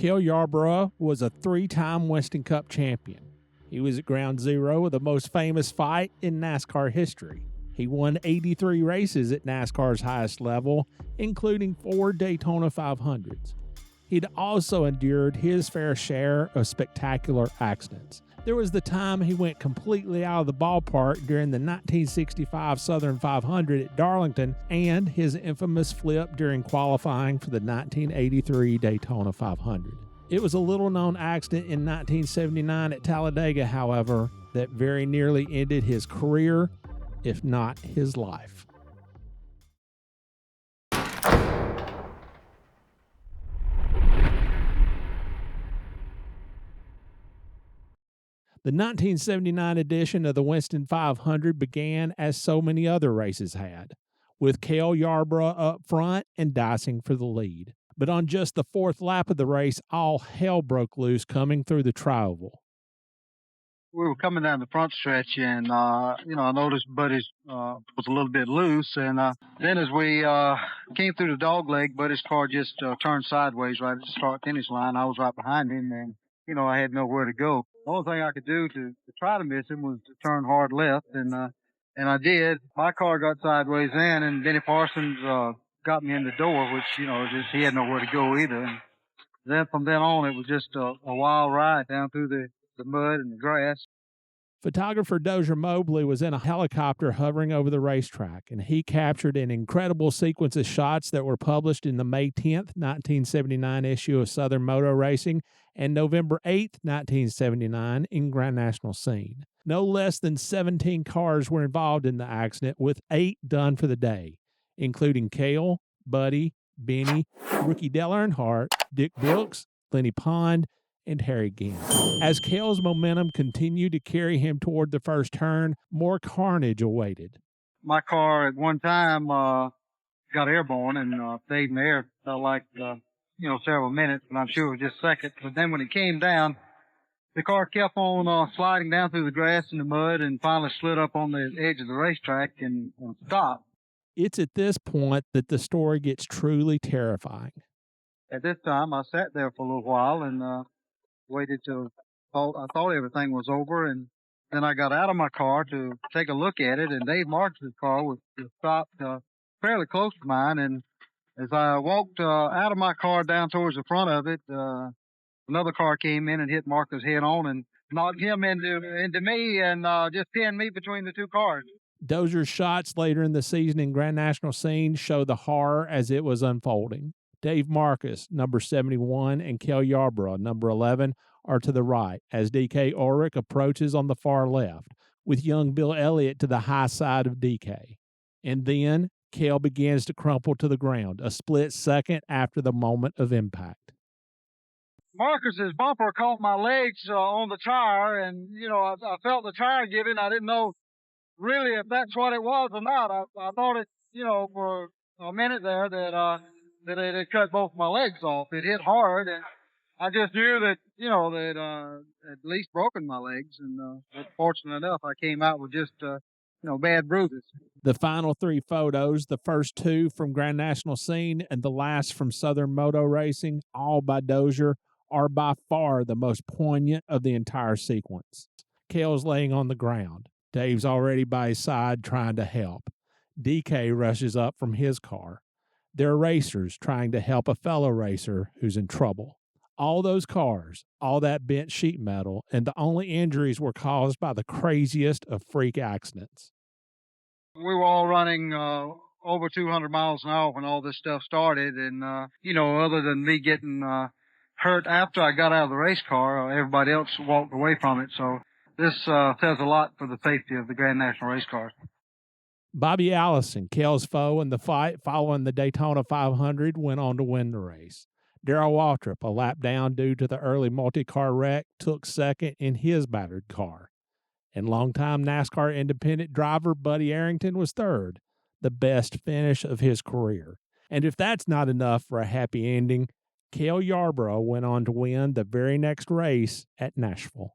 Cale Yarborough was a three-time Winston Cup champion. He was at ground zero of the most famous fight in NASCAR history. He won 83 races at NASCAR's highest level, including 4 Daytona 500s. He'd also endured his fair share of spectacular accidents. There was the time he went completely out of the ballpark during the 1965 Southern 500 at Darlington and his infamous flip during qualifying for the 1983 Daytona 500. It was a little-known accident in 1979 at Talladega, however, that very nearly ended his career, if not his life. The 1979 edition of the Winston 500 began as so many other races had, with Cale Yarborough up front and dicing for the lead. But on just the 4th lap of the race, all hell broke loose coming through the tri-oval. We were coming down the front stretch, and I noticed Buddy's was a little bit loose, and then as we came through the dog leg, Buddy's car just turned sideways right at the start-finish line. I was right behind him, and I had nowhere to go. The only thing I could do to try to miss him was to turn hard left, and I did. My car got sideways in, and Denny Parsons got me in the door, which he had nowhere to go either. And then from then on, it was just a wild ride down through the mud and the grass. Photographer Dozier Mobley was in a helicopter hovering over the racetrack, and he captured an incredible sequence of shots that were published in the May 10th, 1979 issue of Southern Moto Racing and November 8th, 1979 in Grand National Scene. No less than 17 cars were involved in the accident, with 8 done for the day, including Cale, Buddy, Benny, Rookie Dale Earnhardt, Dick Brooks, Lenny Pond, and Harry Ginn. As Cale's momentum continued to carry him toward the first turn, more carnage awaited. My car at one time got airborne and stayed in the air. Felt like several minutes, but I'm sure it was just seconds. But then when it came down, the car kept on sliding down through the grass and the mud, and finally slid up on the edge of the racetrack and stopped. It's at this point that the story gets truly terrifying. At this time, I sat there for a little while and waited till I thought everything was over, and then I got out of my car to take a look at it, and Dave Marcus's car was stopped fairly close to mine. And as I walked out of my car down towards the front of it, another car came in and hit Marcus head on and knocked him into me and just pinned me between the two cars. Dozier's shots later in the season in Grand National Scene show the horror as it was unfolding. Dave Marcus, number 71, and Cale Yarborough, number 11, are to the right, as DK Ulrich approaches on the far left, with young Bill Elliott to the high side of DK. And then, Cale begins to crumple to the ground, a split second after the moment of impact. Marcus's bumper caught my legs on the tire, and, I felt the tire giving. I didn't know really if that's what it was or not. I thought it, for a minute there that it had cut both my legs off. It hit hard, and I just knew that, that at least broken my legs. And fortunate enough, I came out with just, bad bruises. The final 3 photos, the first 2 from Grand National Scene and the last from Southern Moto Racing, all by Dozier, are by far the most poignant of the entire sequence. Cale's laying on the ground. Dave's already by his side trying to help. DK rushes up from his car. They're racers trying to help a fellow racer who's in trouble. All those cars, all that bent sheet metal, and the only injuries were caused by the craziest of freak accidents. We were all running over 200 miles an hour when all this stuff started, and, other than me getting hurt after I got out of the race car, everybody else walked away from it. So this says a lot for the safety of the Grand National race cars. Bobby Allison, Cale's foe in the fight following the Daytona 500, went on to win the race. Darrell Waltrip, a lap down due to the early multi-car wreck, took second in his battered car. And longtime NASCAR independent driver Buddy Arrington was third, the best finish of his career. And if that's not enough for a happy ending, Cale Yarborough went on to win the very next race at Nashville.